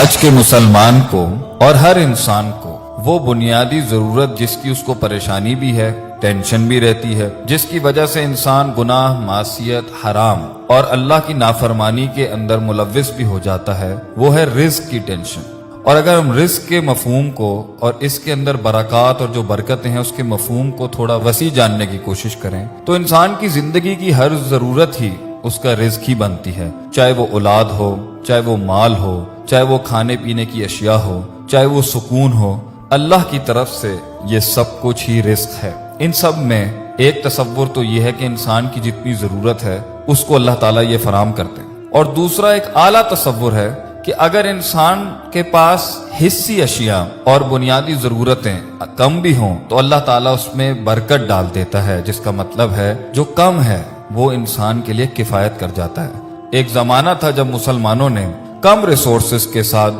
آج کے مسلمان کو اور ہر انسان کو وہ بنیادی ضرورت جس کی اس کو پریشانی بھی ہے، ٹینشن بھی رہتی ہے، جس کی وجہ سے انسان گناہ، معصیت، حرام اور اللہ کی نافرمانی کے اندر ملوث بھی ہو جاتا ہے، وہ ہے رزق کی ٹینشن۔ اور اگر ہم رزق کے مفہوم کو اور اس کے اندر برکات اور جو برکتیں ہیں اس کے مفہوم کو تھوڑا وسیع جاننے کی کوشش کریں تو انسان کی زندگی کی ہر ضرورت ہی اس کا رزق ہی بنتی ہے، چاہے وہ اولاد ہو، چاہے وہ مال ہو، چاہے وہ کھانے پینے کی اشیاء ہو، چاہے وہ سکون ہو، اللہ کی طرف سے یہ سب کچھ ہی رزق ہے۔ ان سب میں ایک تصور تو یہ ہے کہ انسان کی جتنی ضرورت ہے اس کو اللہ تعالیٰ یہ فراہم کرتے ہیں، اور دوسرا ایک اعلیٰ تصور ہے کہ اگر انسان کے پاس حصی اشیاء اور بنیادی ضرورتیں کم بھی ہوں تو اللہ تعالیٰ اس میں برکت ڈال دیتا ہے، جس کا مطلب ہے جو کم ہے وہ انسان کے لیے کفایت کر جاتا ہے۔ ایک زمانہ تھا جب مسلمانوں نے کم ریسورسز کے ساتھ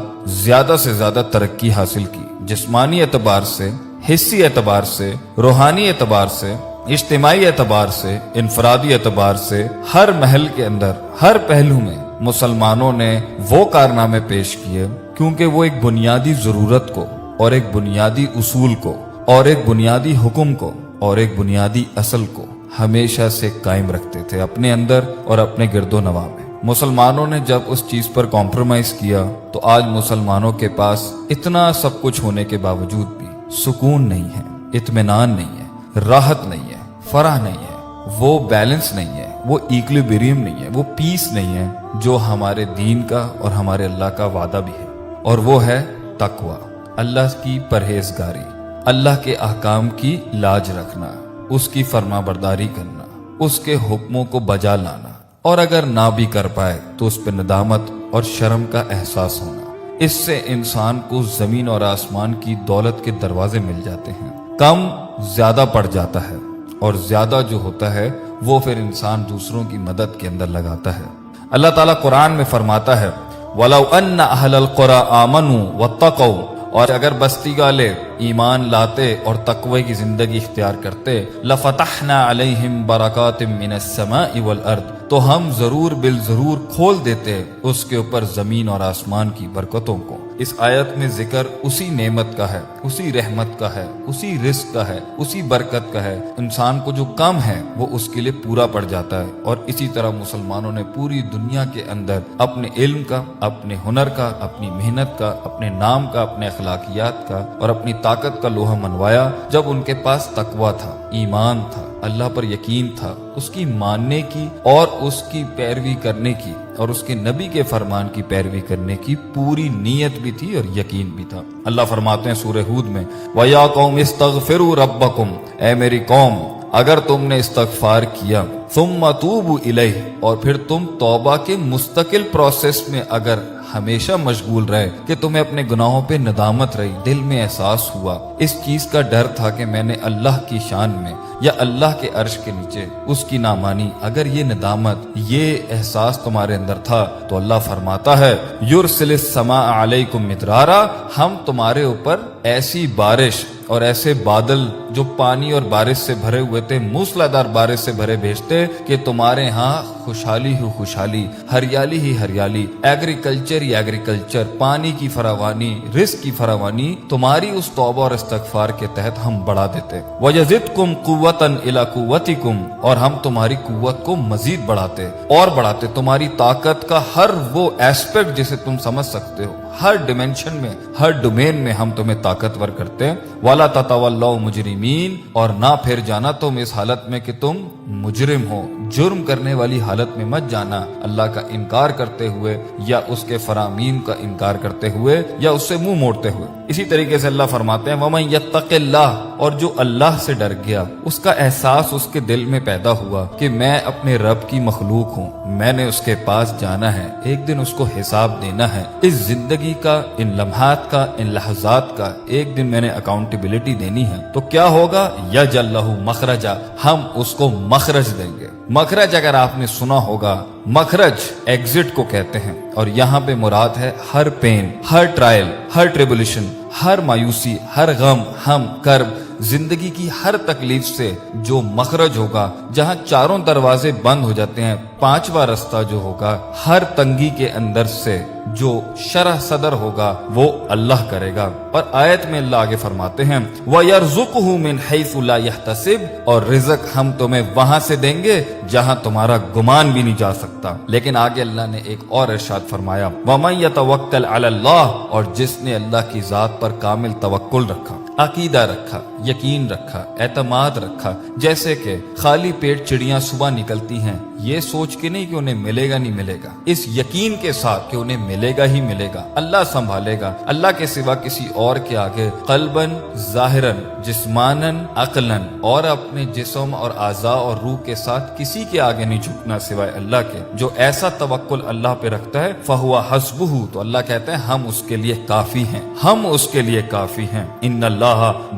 زیادہ سے زیادہ ترقی حاصل کی، جسمانی اعتبار سے، حصی اعتبار سے، روحانی اعتبار سے، اجتماعی اعتبار سے، انفرادی اعتبار سے، ہر محل کے اندر، ہر پہلو میں مسلمانوں نے وہ کارنامے پیش کیے کیونکہ وہ ایک بنیادی ضرورت کو اور ایک بنیادی اصول کو اور ایک بنیادی حکم کو اور ایک بنیادی اصل کو ہمیشہ سے قائم رکھتے تھے اپنے اندر اور اپنے گرد و نواح میں۔ مسلمانوں نے جب اس چیز پر کمپرومائز کیا تو آج مسلمانوں کے پاس اتنا سب کچھ ہونے کے باوجود بھی سکون نہیں ہے، اطمینان نہیں ہے، راحت نہیں ہے، فرح نہیں ہے، وہ بیلنس نہیں ہے، وہ ایکولیبریم نہیں ہے، وہ پیس نہیں ہے جو ہمارے دین کا اور ہمارے اللہ کا وعدہ بھی ہے، اور وہ ہے تقوی، اللہ کی پرہیزگاری، اللہ کے احکام کی لاج رکھنا، اس کی فرما برداری کرنا، اس کے حکموں کو بجا لانا، اور اگر نہ بھی کر پائے تو اس پہ ندامت اور شرم کا احساس ہونا۔ اس سے انسان کو زمین اور آسمان کی دولت کے دروازے مل جاتے ہیں۔ کم زیادہ پڑ جاتا ہے اور زیادہ جو ہوتا ہے وہ پھر انسان دوسروں کی مدد کے اندر لگاتا ہے۔ اللہ تعالیٰ قرآن میں فرماتا ہے وَلَوْ أَنَّ أَهْلَ الْقُرَىٰ آمَنُوا وَاتَّقَوْا، اور اگر بستی والے ایمان لاتے اور تقوی کی زندگی اختیار کرتے لَفَتَحْنَا عَلَيْهِمْ بَرَكَاتٍ مِّنَ السَّمَاءِ وَالْأَرْضِ، تو ہم ضرور بالضرور کھول دیتے اس کے اوپر زمین اور آسمان کی برکتوں کو۔ اس آیت میں ذکر اسی نعمت کا ہے، اسی رحمت کا ہے، اسی رزق کا ہے، اسی برکت کا ہے۔ انسان کو جو کم ہے وہ اس کے لیے پورا پڑ جاتا ہے، اور اسی طرح مسلمانوں نے پوری دنیا کے اندر اپنے علم کا، اپنے ہنر کا، اپنی محنت کا، اپنے نام کا، اپنے اخلاقیات کا اور اپنی طاقت کا لوہا منوایا جب ان کے پاس تقوی تھا، ایمان تھا، اللہ پر یقین تھا، اس کی ماننے کی اور اس کی پیروی کرنے کی اور اس کے نبی کے فرمان کی پیروی کرنے کی پوری نیت بھی تھی اور یقین بھی تھا۔ اللہ فرماتے ہیں سورہ ہود میں وَيَا قَوْمِ اسْتَغْفِرُوا رَبَّكُمْ، اے میری قوم اگر تم نے استغفار کیا، ثُمَّ تُوبُوا إِلَيْهِ، اور پھر تم توبہ کے مستقل پروسیس میں اگر ہمیشہ مشغول رہے کہ تمہیں اپنے گناہوں پہ ندامت رہی، دل میں احساس ہوا، اس چیز کا ڈر تھا کہ میں نے اللہ کی شان میں یا اللہ کے عرش کے نیچے اس کی نامانی، اگر یہ ندامت، یہ احساس تمہارے اندر تھا تو اللہ فرماتا ہے یرسل السماء علیکم مدرارا، ہم تمہارے اوپر ایسی بارش اور ایسے بادل جو پانی اور بارش سے بھرے ہوئے تھے، موسلادھار بارش سے بھرے بھیجتے کہ تمہارے ہاں خوشحالی ہی خوشحالی، ہریالی ہی ہریالی، ایگریکلچر ہی ایگریکلچر، پانی کی فراوانی، رزق کی فراوانی تمہاری اس توبہ اور استغفار کے تحت ہم بڑھا دیتے۔ وَيَزِدْكُمْ قُوَّةً إِلَىٰ قُوَّتِكُمْ، اور ہم تمہاری قوت کو مزید بڑھاتے اور بڑھاتے، تمہاری طاقت کا ہر وہ ایسپیکٹ جسے تم سمجھ سکتے ہو، ہر ڈیمنشن میں، ہر ڈومین میں ہم تمہیں طاقتور کرتے۔ وَلَا تَتَوَلَّوْا مُجْرِمِينَ، اور نہ پھر جانا تم اس حالت میں کہ تم مجرم ہو، جرم کرنے والی حالت میں مت جانا، اللہ کا انکار کرتے ہوئے یا اس کے فرامین کا انکار کرتے ہوئے یا اس سے منہ موڑتے ہوئے۔ اسی طریقے سے اللہ فرماتے ہیں وَمَن يَتَّقِ اللَّهَ، اور جو اللہ سے ڈر گیا، اس کا احساس اس کے دل میں پیدا ہوا کہ میں اپنے رب کی مخلوق ہوں، میں نے اس کے پاس جانا ہے، ایک دن اس کو حساب دینا ہے، اس زندگی کا، ان لمحات کا، ان لحظات کا ایک دن میں نے اکاؤنٹیبلٹی دینی ہے، تو کیا ہوگا؟ یجعل لہ مخرجا، ہم اس کو مخرج دیں گے۔ مخرج اگر آپ نے سنا ہوگا، مخرج ایگزٹ کو کہتے ہیں، اور یہاں پہ مراد ہے ہر پین، ہر ٹرائل، ہر ٹریبولیشن، ہر مایوسی، ہر غم، ہم کرب، زندگی کی ہر تکلیف سے جو مخرج ہوگا، جہاں چاروں دروازے بند ہو جاتے ہیں، پانچواں رستہ جو ہوگا، ہر تنگی کے اندر سے جو شرح صدر ہوگا وہ اللہ کرے گا۔ اور آیت میں اللہ آگے فرماتے ہیں وَيَرْزُقُهُ مِنْ حَيْثُ لَا يَحْتَسِبُ، اور رزق ہم تمہیں وہاں سے دیں گے جہاں تمہارا گمان بھی نہیں جا سکتا۔ لیکن آگے اللہ نے ایک اور ارشاد فرمایا وَمَن يَتَوَكَّلْ عَلَى اللَّهِ، اور جس نے اللہ کی ذات پر کامل توکل رکھا، عقیدہ رکھا، یقین رکھا، اعتماد رکھا، جیسے کہ خالی پیٹ چڑیاں صبح نکلتی ہیں یہ سوچ کے نہیں کہ انہیں ملے گا نہیں ملے گا، اس یقین کے ساتھ کہ انہیں ملے گا ہی ملے گا، اللہ سنبھالے گا، اللہ کے سوا کسی اور کے آگے قلباً ظاہراً جسماناً عقلاً اور اپنے جسم اور اعضاء اور روح کے ساتھ کسی کے آگے نہیں جھکنا سوائے اللہ کے۔ جو ایسا توکل اللہ پہ رکھتا ہے فَهُوَ حَسْبُهُ، تو اللہ کہتے ہیں ہم اس کے لیے کافی ہیں، ہم اس کے لیے کافی ہیں۔ ان اللہ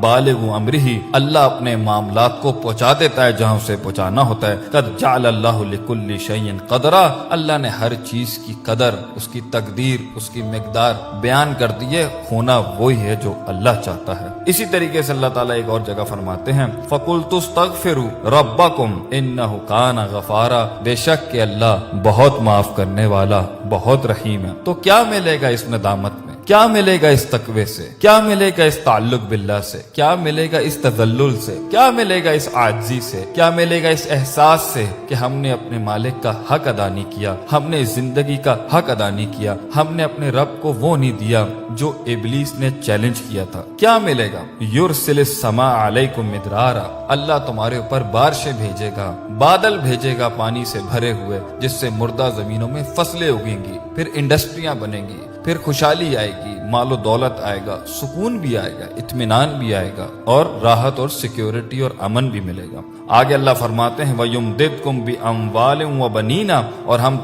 بالغ امرہ، اللہ اپنے معاملات کو پہنچا دیتا ہے جہاں اسے پہنچانا ہوتا ہے۔ قد جعل اللہ لکل شیء قدرا، اللہ نے ہر چیز کی قدر، اس کی تقدیر، اس کی مقدار بیان کر دی ہے، ہونا وہی ہے جو اللہ چاہتا ہے۔ اسی طریقے سے اللہ تعالیٰ ایک اور جگہ فرماتے ہیں فَقُلْتُ اسْتَغْفِرُوا رَبَّكُمْ إِنَّهُ كَانَ غَفَارًا، بے شک کہ اللہ بہت معاف کرنے والا، بہت رحیم ہے۔ تو کیا ملے گا اس ندامت میں؟ کیا ملے گا اس تقوی سے؟ کیا ملے گا اس تعلق باللہ سے؟ کیا ملے گا اس تذلل سے؟ کیا ملے گا اس عاجزی سے؟ کیا ملے گا اس احساس سے کہ ہم نے اپنے مالک کا حق ادا نہیں کیا، ہم نے زندگی کا حق ادا نہیں کیا، ہم نے اپنے رب کو وہ نہیں دیا جو ابلیس نے چیلنج کیا تھا؟ کیا ملے گا؟ یرسل السماء علیکم مدرارا، اللہ تمہارے اوپر بارشیں بھیجے گا، بادل بھیجے گا پانی سے بھرے ہوئے، جس سے مردہ زمینوں میں فصلیں اگیں گی، پھر انڈسٹریاں بنیں گی، پھر خوشحالی آئے گی، مال و دولت آئے گا، سکون بھی آئے گا، اطمینان بھی آئے گا، اور راحت اور سیکیورٹی اور امن بھی ملے گا۔ آگے اللہ فرماتے ہیں وَيُمْدِدْكُمْ بِأَمْوَالٍ وَبَنِينَ، اور ہم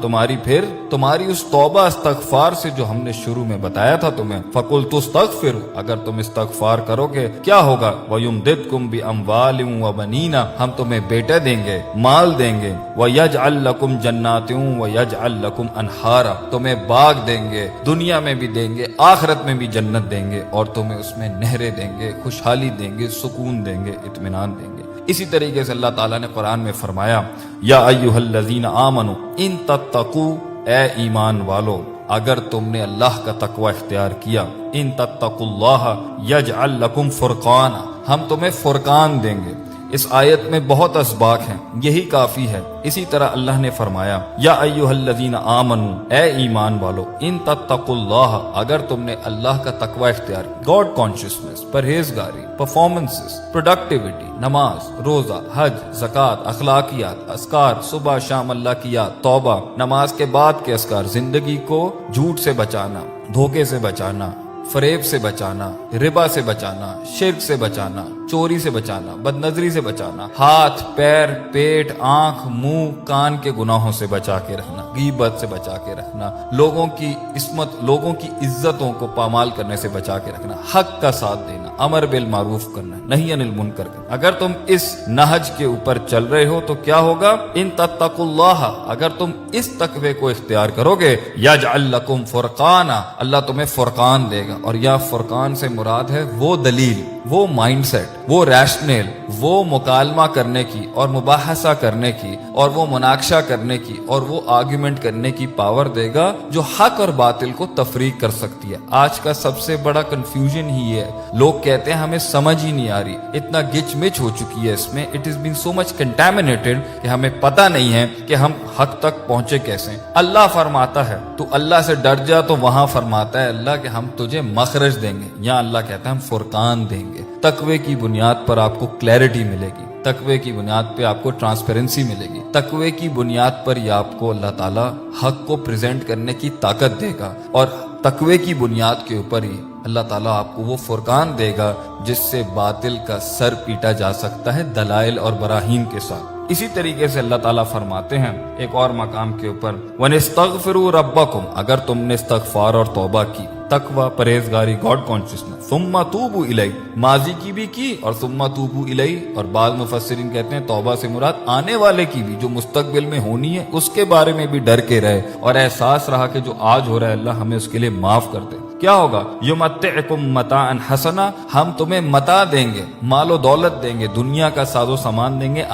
تمہاری اس توبہ استغفار سے جو ہم نے شروع میں بتایا تھا تمہیں، فَقُلْتُ اسْتَغْفِرُوا، اگر تم استغفار کرو گے کیا ہوگا؟ وَيُمْدِدْكُمْ بِأَمْوَالٍ وَبَنِينَ، ہم تمہیں بیٹے دیں گے، مال دیں گے، وَيَجْعَلْ لَكُمْ جَنَّاتٍ وَيَجْعَلْ لَكُمْ أَنْهَارًا، تمہیں باغ دیں گے، دنیا میں بھی دیں گے، آخرت میں بھی جنت دیں گے، اور تمہیں اس میں نہریں دیں گے، خوشحالی دیں گے، سکون دیں گے، اطمینان دیں گے۔ اسی طریقے سے اللہ تعالیٰ نے قرآن میں فرمایا یا ایھا الذین آمنوا ان تتقوا، اے ایمان والو اگر تم نے اللہ کا تقوی اختیار کیا، ان تتقوا اللہ یجعل لکم فرقانا، ہم تمہیں فرقان دیں گے۔ اس آیت میں بہت اسباق ہیں، یہی کافی ہے۔ اسی طرح اللہ نے فرمایا یا ایھا الذین آمنوا، اے ایمان والو ان تتقوا اللہ، اگر تم نے اللہ کا تقوی اختیار، گاڈ کانشسنس، پرہیزگاری، پرفارمنسز، پروڈکٹیوٹی، نماز، روزہ، حج، زکوٰۃ، اخلاقیات، اذکار، صبح شام اللہ کی یاد، توبہ، نماز کے بعد کے اذکار، زندگی کو جھوٹ سے بچانا، دھوکے سے بچانا، فریب سے بچانا، ربا سے بچانا، شرک سے بچانا، چوری سے بچانا، بد نظری سے بچانا، ہاتھ، پیر، پیٹ، آنکھ، منہ، کان کے گناہوں سے بچا کے رکھنا، غیبت سے بچا کے رکھنا، لوگوں کی عصمت، لوگوں کی عزتوں کو پامال کرنے سے بچا کے رکھنا، حق کا ساتھ دینا، امر بالمعروف کرنا، نہی عن المنکر کرنا۔ اگر تم اس نہج کے اوپر چل رہے ہو تو کیا ہوگا؟ ان تتقوا اللہ، اگر تم اس تقوی کو اختیار کرو گے، یجعل لکم فرقانا، اللہ تمہیں فرقان دے گا۔ اور یا فرقان سے مراد ہے وہ دلیل، وہ مائنڈ سیٹ، وہ ریشنل، وہ مکالمہ کرنے کی اور مباحثہ کرنے کی اور وہ مناقشہ کرنے کی اور وہ آرگیومنٹ کرنے کی پاور دے گا جو حق اور باطل کو تفریق کر سکتی ہے۔ آج کا سب سے بڑا کنفیوژن ہی ہے، لوگ کہتے ہیں ہمیں سمجھ ہی نہیں آ رہی، اتنا گچ مچ ہو چکی ہے اس میں، it is been so much contaminated کہ ہمیں پتہ نہیں ہے کہ ہم حق تک پہنچے کیسے۔ اللہ فرماتا ہے تو اللہ سے ڈر جا، تو وہاں فرماتا ہے اللہ کہ ہم تجھے مخرج دیں گے، یہاں اللہ کہتا ہے ہم فرقان دیں گے۔ تقوی کی بنیاد پر آپ کو کلیئرٹی ملے گی، تقوی کی بنیاد پہ آپ کو ٹرانسپیرنسی ملے گی، تقوی کی بنیاد پر ہی آپ کو اللہ تعالیٰ حق کو پریزنٹ کرنے کی طاقت دے گا، اور تقوی کی بنیاد کے اوپر ہی اللہ تعالیٰ آپ کو وہ فرقان دے گا جس سے باطل کا سر پیٹا جا سکتا ہے دلائل اور براہین کے ساتھ۔ اسی طریقے سے اللہ تعالیٰ فرماتے ہیں ایک اور مقام کے اوپر وَنِسْتَغْفِرُوا رَبَّكُمْ، اگر تم نے استغفار اور توبہ کی، تقوی، پرہیزگاری، گاڈ کانشسنس، ثُمَّ تُوبُوا إِلَيْهِ، ماضی کی بھی کی اور ثُمَّ تُوبُوا إِلَيْهِ، اور بعض مفسرین کہتے ہیں توبہ سے مراد آنے والے کی بھی، جو مستقبل میں ہونی ہے اس کے بارے میں بھی ڈر کے رہے اور احساس رہا کہ جو آج ہو رہا ہے اللہ ہمیں اس کے لیے معاف کر دے۔ کیا ہوگا؟ یمتعکم متاعا حسنا، ہم تمہیں متاع دیں گے، مال و دولت دیں گے، دنیا کا ساز و سامان دیں گے،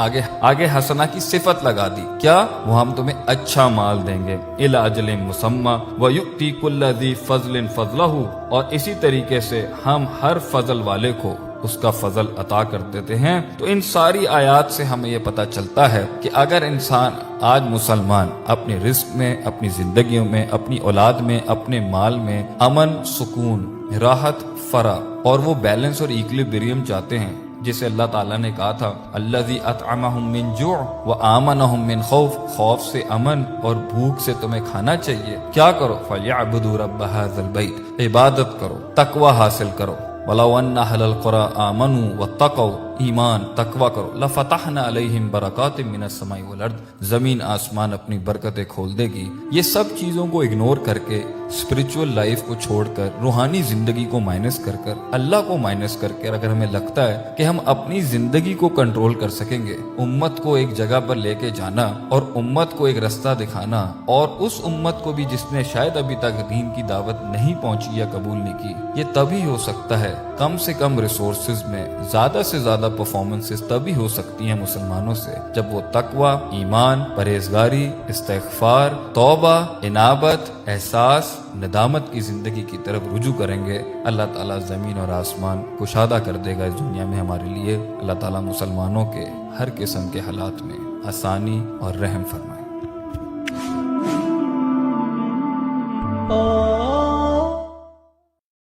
آگے حسنا کی صفت لگا دی، کیا؟ وہ ہم تمہیں اچھا مال دیں گے، الی اجل مسمی ویؤتی کل ذی فضل فضلہ، اور اسی طریقے سے ہم ہر فضل والے کو اس کا فضل عطا کر دیتے ہیں۔ تو ان ساری آیات سے ہمیں یہ پتہ چلتا ہے کہ اگر انسان آج مسلمان اپنے رزق میں، اپنی زندگیوں میں، اپنی اولاد میں، اپنے مال میں امن، سکون، راحت، فرح اور وہ بیلنس اور ایکولیبریم چاہتے ہیں جسے اللہ تعالیٰ نے کہا تھا الذی اطعمہم من جوع وآمنہم من خوف، خوف سے امن اور بھوک سے تمہیں کھانا چاہیے، کیا کرو؟ فلیعبدوا رب ھذا البیت، عبادت کرو، تقوی حاصل کرو۔ وَلَوْ أَنَّ أَهْلَ الْقُرَىٰ آمَنُوا وَاتَّقَوْا، ایمان تقوی کرو، لَفَتَحْنَا عَلَيْهِمْ بَرَكَاتٍ مِّنَ السَّمَاءِ وَالْأَرْضِ، زمین آسمان اپنی برکتیں کھول دے گی۔ یہ سب چیزوں کو اگنور کر کے، اسپرچول لائف کو چھوڑ کر، روحانی زندگی کو مائنس کر کر، اللہ کو مائنس کر کے اگر ہمیں لگتا ہے کہ ہم اپنی زندگی کو کنٹرول کر سکیں گے، امت کو ایک جگہ پر لے کے جانا اور امت کو ایک رستہ دکھانا، اور اس امت کو بھی جس نے شاید ابھی تک دین کی دعوت نہیں پہنچی یا قبول نہیں کی، یہ تبھی ہو سکتا ہے کم سے کم ریسورسز میں زیادہ سے زیادہ پرفارمنسز تبھی ہو سکتی ہیں مسلمانوں سے جب وہ تقوی، ایمان، پرہیزگاری، استغفار، توبہ، انابت، احساس، ندامت کی زندگی کی طرف رجوع کریں گے۔ اللہ تعالیٰ زمین اور آسمان کشادہ کر دے گا اس دنیا میں ہمارے لیے۔ اللہ تعالیٰ مسلمانوں کے ہر قسم کے حالات میں آسانی اور رحم فرمائے۔